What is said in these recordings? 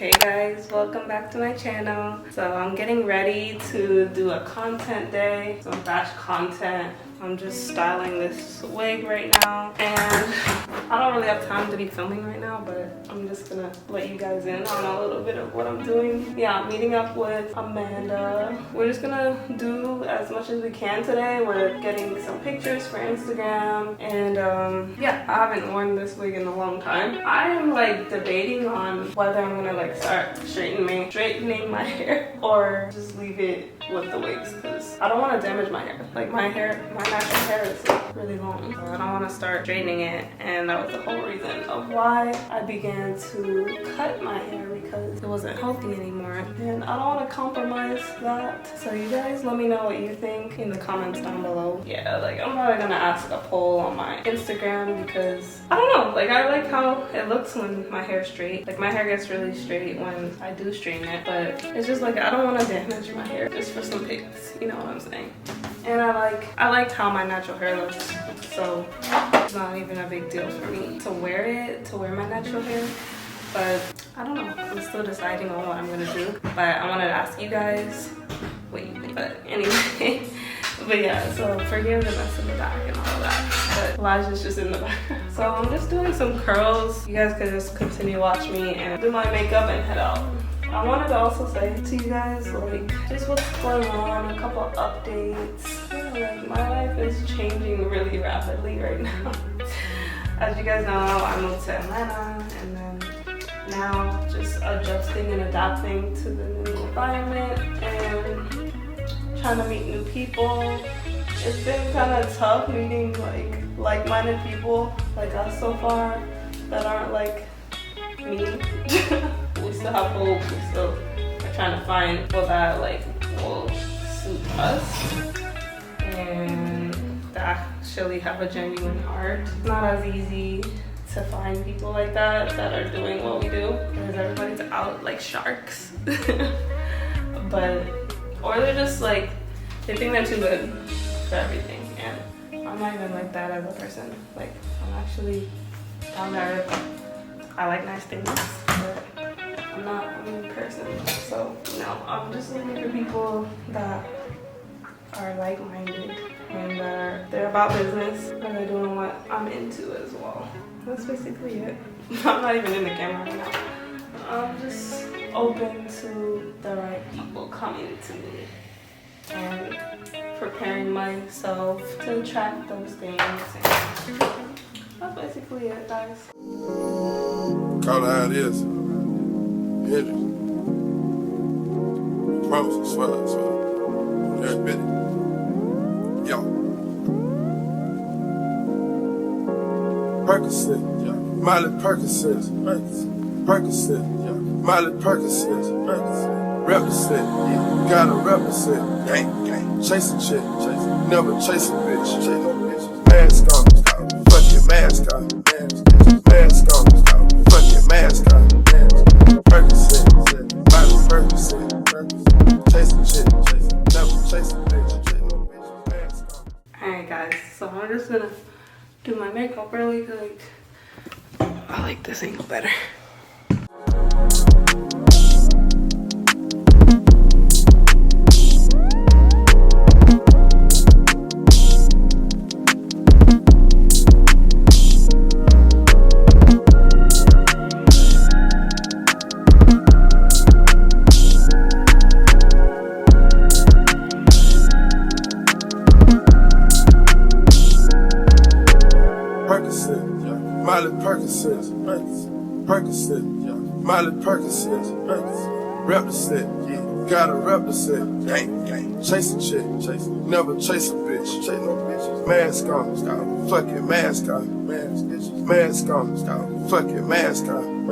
Hey guys, welcome back to my channel. So I'm getting ready to do a content day, some batch content. I'm just styling this wig right now, and I don't really have time to be filming right now, but I'm just gonna let you guys in on a little bit of what I'm doing. Yeah, I'm meeting up with Amanda. We're just gonna do as much as we can today. We're getting some pictures for Instagram, and yeah, I haven't worn this wig in a long time. I am like debating on whether I'm gonna like start straightening my hair or just leave it with the wigs, because I don't want to damage my hair. Like my natural hair is like really long, so I don't want to start straightening it, and that was the whole reason of why I began to cut my hair, because it wasn't healthy anymore, and I don't want to compromise that. So you guys let me know what you think in the comments down below. Yeah, like I'm probably gonna ask a poll on my Instagram, because I don't know, like I like how it looks when my hair's straight. Like my hair gets really straight when I do straighten it, but it's just like I don't want to damage my hair just for some pics, you know what I'm saying? And I liked how my natural hair looks, so it's not even a big deal for me to wear my natural hair. But I don't know, I'm still deciding on what I'm gonna do, but I wanted to ask you guys what you think. But anyway, but yeah, so forgive the mess in the back and all of that, but Elijah's just in the background. So I'm just doing some curls. You guys could just continue watch me and do my makeup and head out. I wanted to also say to you guys, like, just what's going on, a couple of updates. Yeah, like, my life is changing really rapidly right now. As you guys know, I moved to Atlanta, and then now just adjusting and adapting to the new environment and trying to meet new people. It's been kind of tough meeting like-minded people like us so far that aren't like me. We still have hope. We still are trying to find people that like will suit us and that actually have a genuine heart. It's not as easy to find people like that are doing what we do, because everybody's out like sharks. But or they're just like, they think they're too good for everything, and I'm not even like that as a person. Like, I'm actually down to earth. I like nice things, but I'm not a mean person. So no, I'm just looking for people that are like-minded and they're about business and they're doing what I'm into as well. That's basically it. I'm not even in the camera right now. I'm just open to the right people coming to me and preparing myself to attract those things. And that's basically it, guys. Call it how it is. Hit it. Promise, I swear. Every bit. Yo. Percocet, Miley Percocet, Percocet, Miley Percocet, represent, gotta represent, gang, chase a chick, never chase a bitch, mask on, fuck your mask on, mask on, fuck your mask on, Percocet, Miley Percocet, chase a chick, never chase a bitch, mask on. Alright guys, so I'm just gonna do my makeup really quick. I like this angle better. Miley Percocet, Percocet, Miley Percocet, represent, gotta represent, gang, chase a chick, never chase a bitch, mask on, fuck your mask on, mask on, fuck your mask on,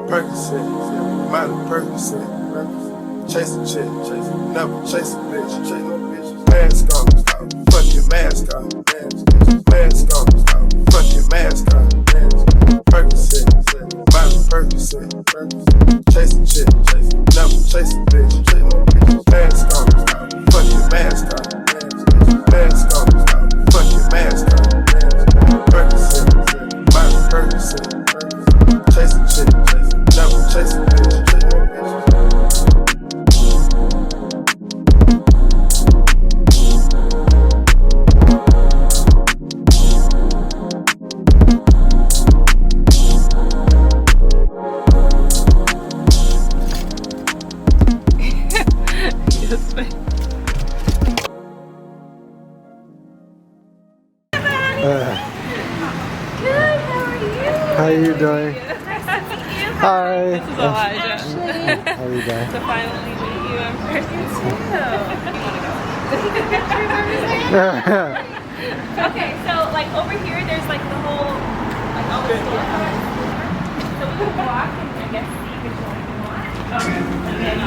Percocet, Miley Percocet, chase a chick, never chase a bitch, mask on, fuck your mask on, mask on, fuck your mask on, Percocet, Miley Percocet, chase a chick, never chase a bitch, mask on, fuck your mask on, mask on, fuck your mask on, Percocet, Miley Percocet, chase a chick, never chase a bitch. you doing? Hi. This is Elijah. How are you doing? To finally meet you in person too. Okay, so like over here, there's like the whole, like all the storefronts. So we can walk and I guess see which one we want. Okay. And then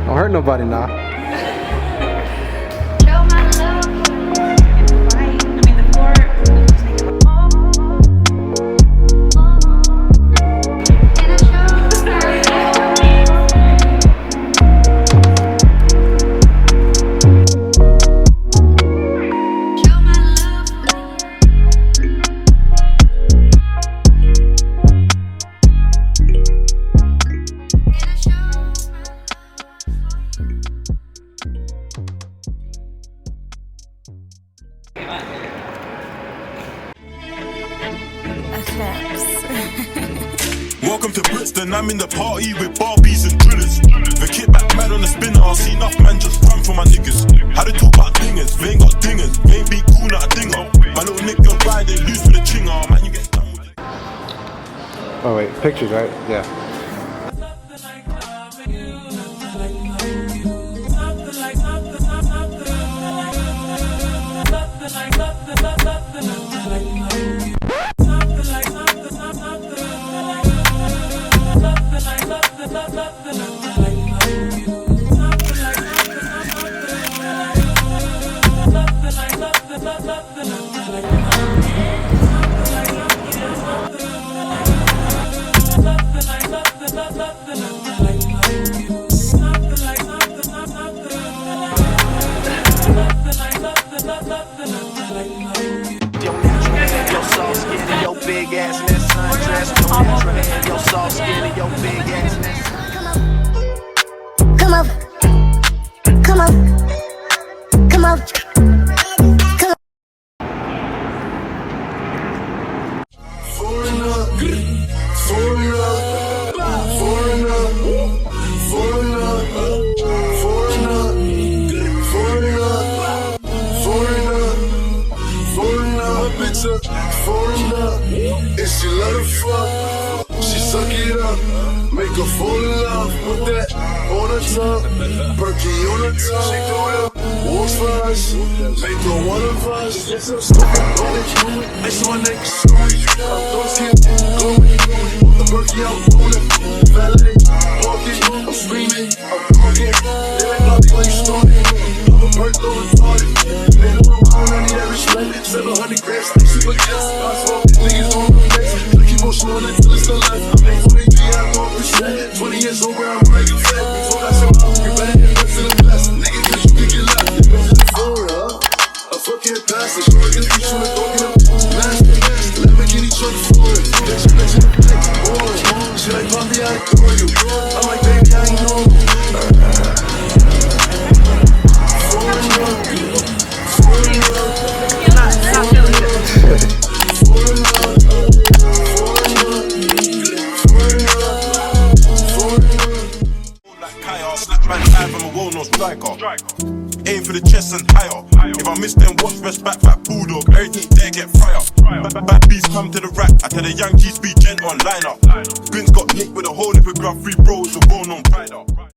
Don't hurt nobody now. Welcome to Brixton, I'm in the party with Barbies and drillers. The kickback mad on the spinner, I see enough man just run for my niggas. How they talk about dingers, they ain't got dingers, they ain't be cool, not a dinger. My little nigga ride, they loose with a chinger, man, you get done with it. Oh wait, pictures, right? Yeah. Big assness, sundress, your soft skin and your big assness. Come over, come over, come over, come over. Foreigner, foreigner, foreigner, foreigner, foreigner, foreigner, foreigner, foreigner, bitch a foreigner. And she let her fuck, she suck it up, make her fall in love with that on her tongue, perky on her tongue. She do it, walks for us, make her one of us. It's so stupid, it's my nigga screwed. I'm those here, glowing, the perky out rolling, valet, walk talking, I'm screaming, I'm talking. They ain't love me when you started. I'm a bird, though retarded. They know I'm I need that respect. 700 grams, like super gas. I smoke, niggas on the next. I keep on showing it till it's the left. I make 23, I go up the set. 20 years old, where I'm ready to set. So that's your mouth, you better invest in the best. Niggas, bitch, you think you left. Invest in the floor, huh? I fucking pass it. Sure, I get a piece on the dog in the master. Lamborghini truck for it. Bitch, bitch, in the flex, boy. She like, Poppy, I adore you. I'm like, baby, I ain't normal. Aim for the chest and higher. If I miss them, watch best back, fat bulldog. Everything there get fire. Bad bees come to the rack. I tell the Yankees be gent on line up. Grins got nicked with a whole heap of grub, 3 bros, a bone on pride up.